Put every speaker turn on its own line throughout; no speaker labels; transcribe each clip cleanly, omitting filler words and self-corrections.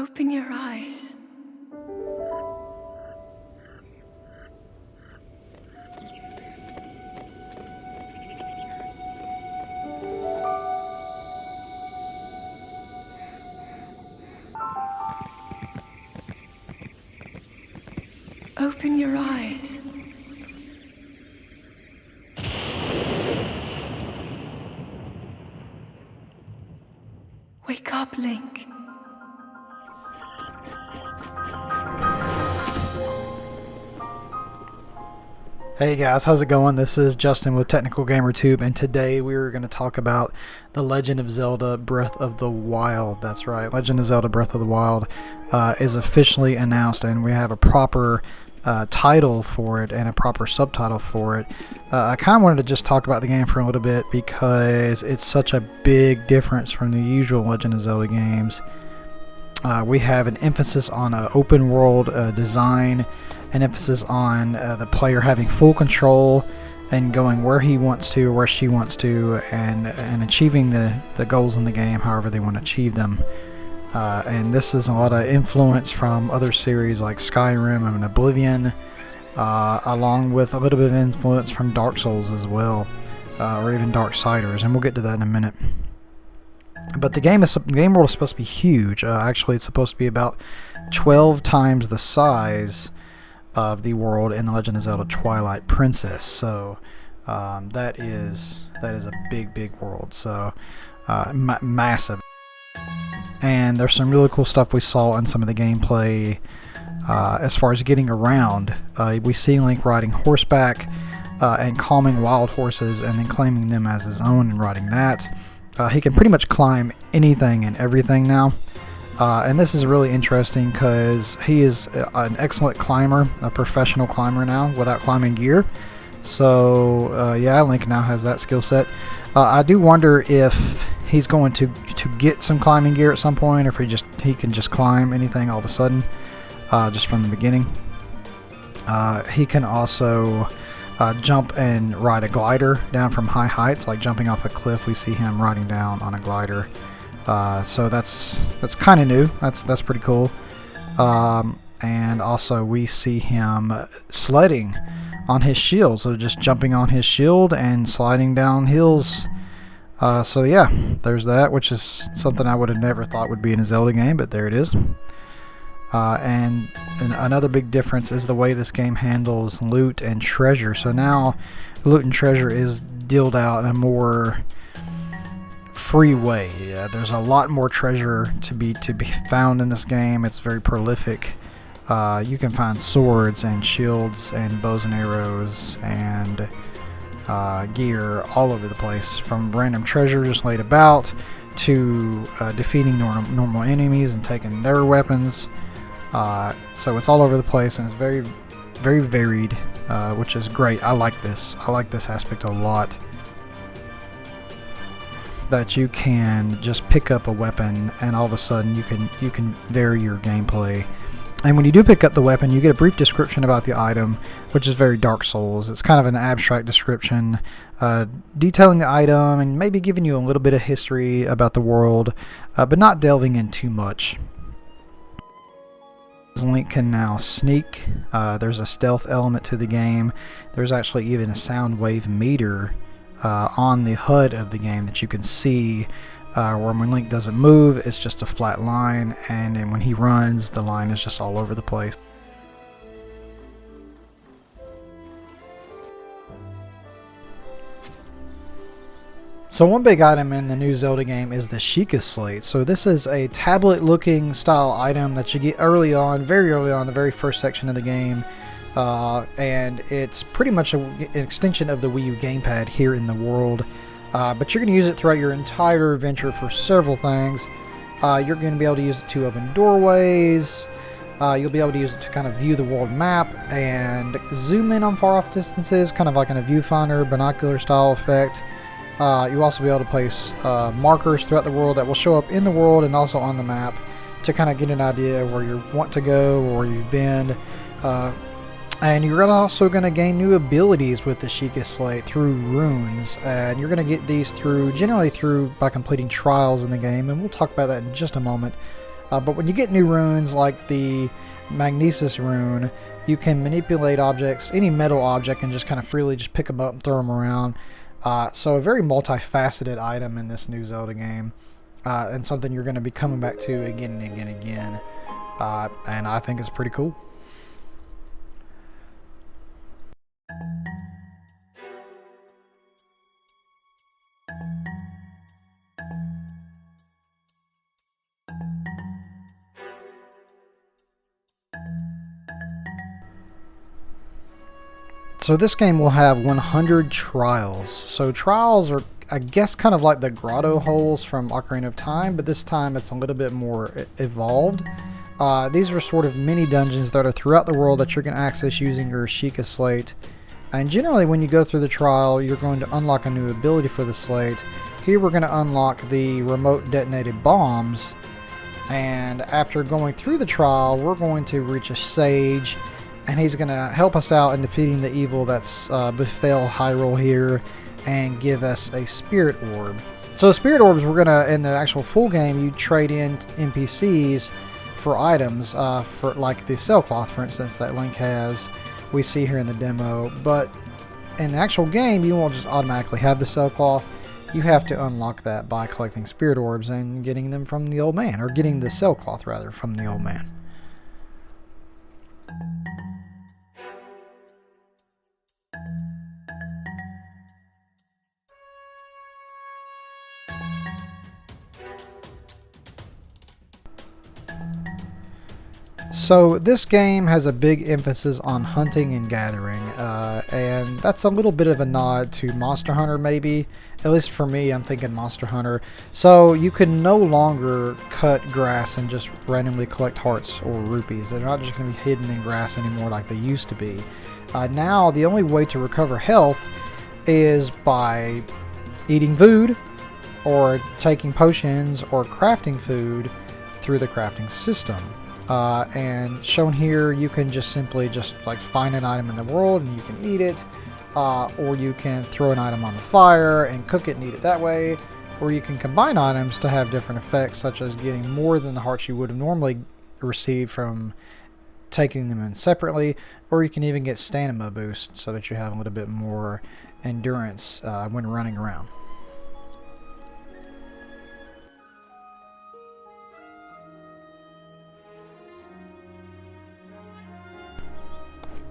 Open your eyes. Open your eyes. Wake up, Link.
Hey guys, how's it going? This is Justin with Technical Gamer Tube, and today we're going to talk about The Legend of Zelda Breath of the Wild. That's right, Legend of Zelda Breath of the Wild is officially announced, and we have a proper title for it and a proper subtitle for it. I kind of wanted to just talk about the game for a little bit because it's such a big difference from the usual Legend of Zelda games. We have an emphasis on open world design, an emphasis on the player having full control and going where he wants to, where she wants to, and achieving the goals in the game however they want to achieve them. And this is a lot of influence from other series like Skyrim and Oblivion, along with a little bit of influence from Dark Souls as well, or even Darksiders, and we'll get to that in a minute. But the game world is supposed to be huge. Actually, it's supposed to be about 12 times the size of the world in The Legend of Zelda Twilight Princess. So that is a big world. So massive. And there's some really cool stuff we saw in some of the gameplay as far as getting around. We see Link riding horseback and calming wild horses and then claiming them as his own and riding that. He can pretty much climb anything and everything now. And this is really interesting because he is an excellent climber, a professional climber now without climbing gear. So yeah, Link now has that skill set. I do wonder if he's going to get some climbing gear at some point, or if he can just climb anything all of a sudden, just from the beginning. He can also jump and ride a glider down from high heights, like jumping off a cliff. We see him riding down on a glider. So that's kind of new. That's pretty cool. And also we see him sledding on his shield, so just jumping on his shield and sliding down hills. So yeah, there's that, which is something I would have never thought would be in a Zelda game, but there it is. And another big difference is the way this game handles loot and treasure. So now loot and treasure is dealt out in a more free way. There's a lot more treasure to be found in this game. It's very prolific. You can find swords and shields and bows and arrows and gear all over the place, from random treasure just laid about to defeating normal enemies and taking their weapons. So it's all over the place, and it's very varied, which is great. I like this aspect a lot, that you can just pick up a weapon and all of a sudden you can vary your gameplay. And when you do pick up the weapon, you get a brief description about the item, which is very Dark Souls. It's kind of an abstract description, detailing the item and maybe giving you a little bit of history about the world, but not delving in too much. Link can now sneak. There's a stealth element to the game. There's actually even a sound wave meter on the HUD of the game that you can see, where when Link doesn't move, it's just a flat line, and then when he runs, the line is just all over the place. So one big item in the new Zelda game is the Chicest Slate. So this is a tablet-looking style item that you get very early on, the very first section of the game. And it's pretty much an extension of the Wii U gamepad here in the world. But you're going to use it throughout your entire adventure for several things. You're going to be able to use it to open doorways. You'll be able to use it to kind of view the world map and zoom in on far off distances, kind of like in a viewfinder, binocular style effect. You'll also be able to place markers throughout the world that will show up in the world and also on the map to kind of get an idea of where you want to go or where you've been. And you're also going to gain new abilities with the Chicest Slate through runes, and you're going to get these generally by completing trials in the game, and we'll talk about that in just a moment. But when you get new runes like the Magnesis rune, you can manipulate objects, any metal object, and just kind of freely just pick them up and throw them around. So a very multifaceted item in this new Zelda game, and something you're going to be coming back to again and again and again. And I think it's pretty cool. So this game will have 100 trials. So trials are, I guess, kind of like the grotto holes from Ocarina of Time, but this time it's a little bit more evolved. These are sort of mini dungeons that are throughout the world that you're going to access using your Chicest Slate. And generally when you go through the trial, you're going to unlock a new ability for the Slate. Here we're going to unlock the remote detonated bombs. And after going through the trial, we're going to reach a sage, and he's going to help us out in defeating the evil that's befell Hyrule here and give us a spirit orb. So the spirit orbs, we're going to, in the actual full game, you trade in NPCs for items, for like the sailcloth, for instance, that Link has, we see here in the demo. But in the actual game, you won't just automatically have the sailcloth. You have to unlock that by collecting spirit orbs and getting them from the old man, or getting the sailcloth rather from the old man. So this game has a big emphasis on hunting and gathering, and that's a little bit of a nod to Monster Hunter maybe. At least for me, I'm thinking Monster Hunter. So you can no longer cut grass and just randomly collect hearts or rupees. They're not just going to be hidden in grass anymore like they used to be. Now the only way to recover health is by eating food, or taking potions, or crafting food through the crafting system. And shown here, you can just simply like find an item in the world and you can eat it, or you can throw an item on the fire and cook it and eat it that way, or you can combine items to have different effects, such as getting more than the hearts you would have normally received from taking them in separately, or you can even get stamina boost so that you have a little bit more endurance when running around.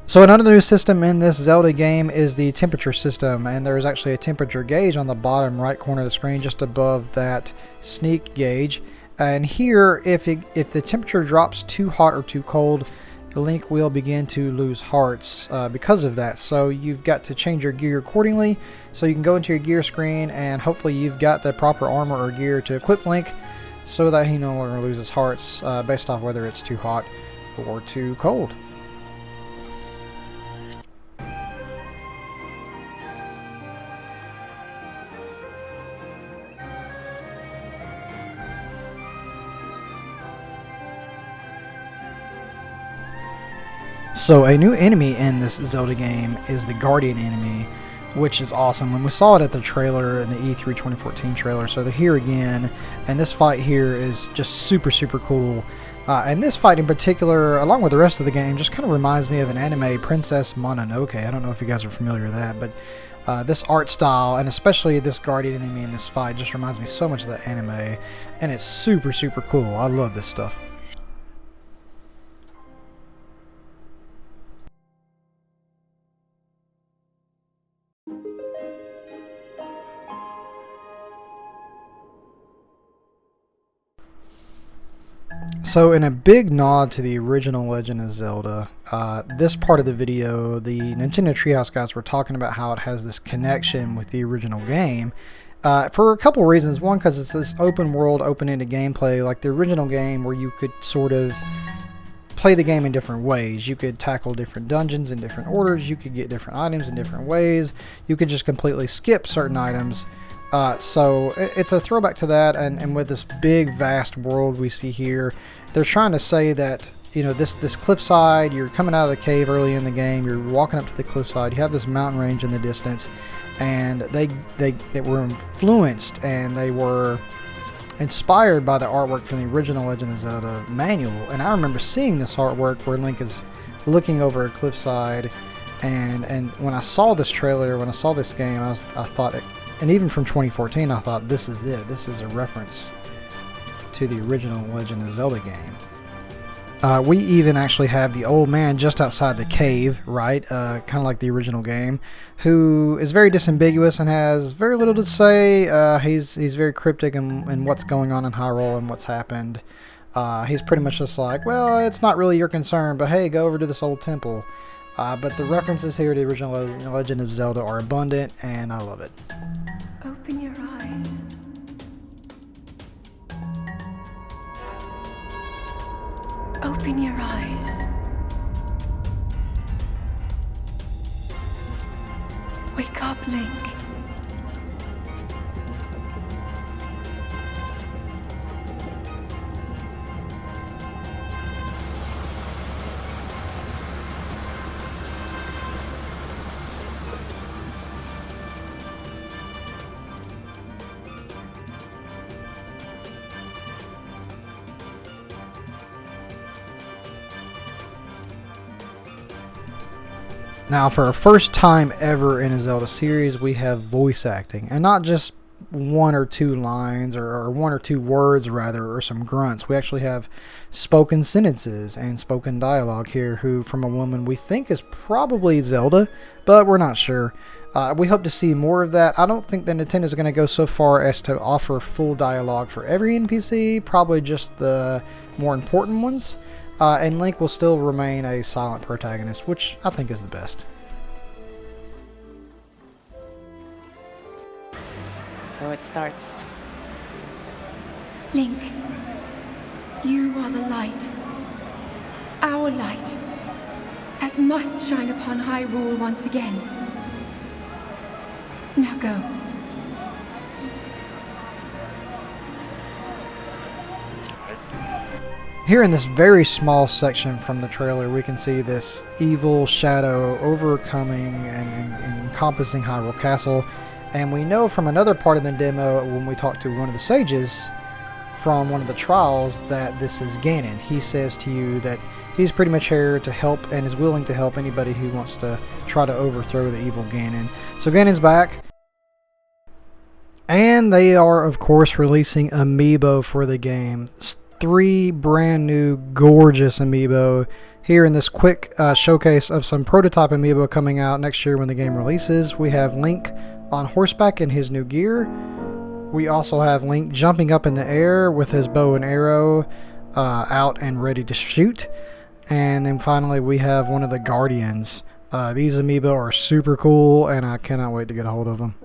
So another new system in this Zelda game is the temperature system, and there's actually a temperature gauge on the bottom right corner of the screen just above that sneak gauge. And here, if the temperature drops too hot or too cold, Link will begin to lose hearts because of that. So you've got to change your gear accordingly. So you can go into your gear screen, and hopefully you've got the proper armor or gear to equip Link so that he no longer loses hearts based off whether it's too hot or too cold. So a new enemy in this Zelda game is the Guardian enemy, which is awesome. When we saw it at the trailer, in the E3 2014 trailer, so they're here again, and this fight here is just super cool. And this fight in particular, along with the rest of the game, just kind of reminds me of an anime, Princess Mononoke. I don't know if you guys are familiar with that, but this art style, and especially this Guardian enemy in this fight, just reminds me so much of that anime, and it's super cool. I love this stuff. So in a big nod to the original Legend of Zelda, this part of the video, the Nintendo Treehouse guys were talking about how it has this connection with the original game for a couple reasons. One, because it's this open world, open-ended gameplay like the original game, where you could sort of play the game in different ways. You could tackle different dungeons in different orders, you could get different items in different ways, you could just completely skip certain items. So it's a throwback to that, and with this big vast world we see here, they're trying to say that, you know, this cliffside, you're coming out of the cave early in the game, you're walking up to the cliffside, you have this mountain range in the distance, and they were influenced, and they were inspired by the artwork from the original Legend of Zelda manual. And I remember seeing this artwork where Link is looking over a cliffside, and when I saw this trailer, when I saw this game, I thought, and even from 2014, I thought, this is it. This is a reference to the original Legend of Zelda game. We even actually have the old man just outside the cave, right? Kind of like the original game, who is very disambiguous and has very little to say. He's very cryptic in what's going on in Hyrule and what's happened. He's pretty much just like, well, it's not really your concern, but hey, go over to this old temple. But the references here to the original Legend of Zelda are abundant, and I love it.
Open your eyes. Open your eyes. Wake up, Link.
Now, for our first time ever in a Zelda series, we have voice acting, and not just one or two lines, or one or two words rather, or some grunts. We actually have spoken sentences and spoken dialogue here, from a woman we think is probably Zelda, but we're not sure. We hope to see more of that. I don't think that Nintendo is going to go so far as to offer full dialogue for every NPC, probably just the more important ones. And Link will still remain a silent protagonist, which I think is the best.
So it starts.
Link, you are the light. Our light. That must shine upon Hyrule once again. Now go.
Here in this very small section from the trailer, we can see this evil shadow overcoming and encompassing Hyrule Castle. And we know from another part of the demo, when we talk to one of the sages from one of the trials, that this is Ganon. He says to you that he's pretty much here to help and is willing to help anybody who wants to try to overthrow the evil Ganon. So Ganon's back. And they are, of course, releasing Amiibo for the game. 3 brand new gorgeous Amiibo here in this quick showcase of some prototype Amiibo coming out next year when the game releases. We have Link on horseback in his new gear. We also have Link jumping up in the air with his bow and arrow out and ready to shoot. And then finally we have one of the Guardians. These Amiibo are super cool, and I cannot wait to get a hold of them.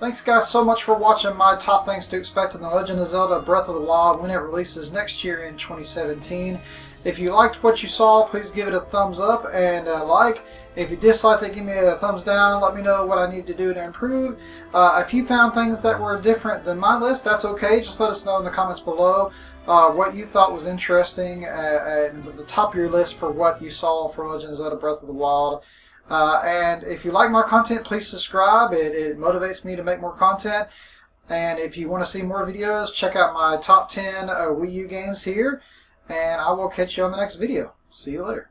Thanks guys so much for watching my top things to expect in The Legend of Zelda Breath of the Wild when it releases next year in 2017. If you liked what you saw, please give it a thumbs up and a like. If you disliked it, give me a thumbs down. Let me know what I need to do to improve. If you found things that were different than my list, that's okay. Just let us know in the comments below what you thought was interesting and the top of your list for what you saw for Legend of Zelda Breath of the Wild. And if you like my content, please subscribe. It motivates me to make more content. And if you want to see more videos, check out my top 10 Wii U games here. And I will catch you on the next video. See you later.